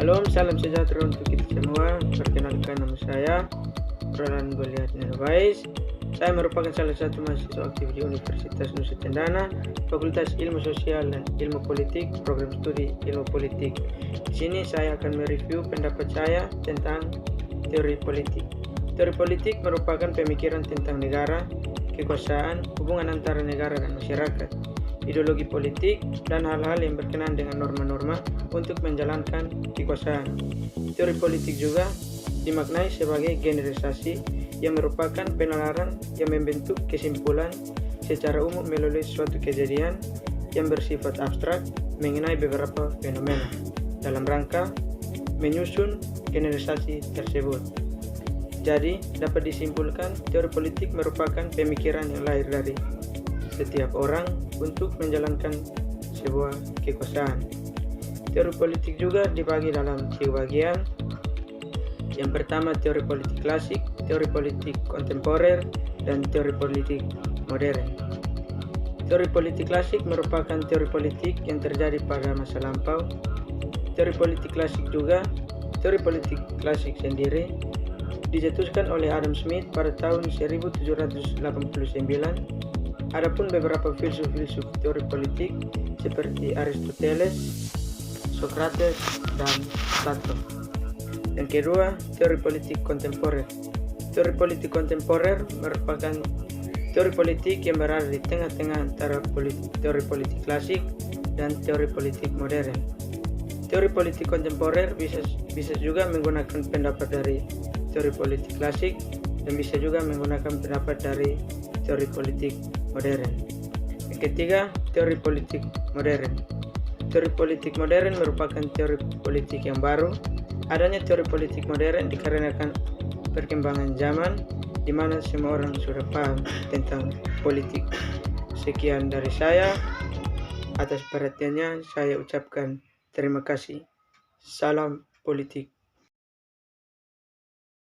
Shalom, salam sejahtera untuk kita semua. Perkenalkan, nama saya Roland Goliath Nervais. Saya merupakan salah satu mahasiswa aktif di Universitas Nusa Cendana, Fakultas Ilmu Sosial dan Ilmu Politik, program studi Ilmu Politik. Di sini saya akan mereview pendapat saya tentang teori politik. Teori politik merupakan pemikiran tentang negara, kekuasaan, hubungan antara negara dan masyarakat, ideologi politik, dan hal-hal yang berkenaan dengan norma-norma untuk menjalankan kekuasaan. Teori politik juga dimaknai sebagai generalisasi yang merupakan penalaran yang membentuk kesimpulan secara umum melalui suatu kejadian yang bersifat abstrak mengenai beberapa fenomena dalam rangka menyusun generalisasi tersebut. Jadi, dapat disimpulkan teori politik merupakan pemikiran yang lahir dari setiap orang untuk menjalankan sebuah kekuasaan. Teori politik juga dibagi dalam 3 bagian. Yang pertama, teori politik klasik, teori politik kontemporer, dan teori politik modern. Teori politik klasik merupakan teori politik yang terjadi pada masa lampau. Teori politik klasik sendiri dicetuskan oleh Adam Smith pada tahun 1789. Adapun beberapa filsuf teori politik seperti Aristoteles, Socrates, dan Plato. Yang kedua, teori politik kontemporer. Teori politik kontemporer merupakan teori politik yang berada di tengah-tengah antara teori politik klasik dan teori politik modern. Teori politik kontemporer bisa juga menggunakan pendapat dari teori politik klasik dan bisa juga menggunakan pendapat dari teori politik modern. Yang ketiga, teori politik modern. Teori politik modern merupakan teori politik yang baru. Adanya teori politik modern dikarenakan perkembangan zaman di mana semua orang sudah paham tentang politik. Sekian dari saya. Atas perhatiannya saya ucapkan terima kasih. Salam politik.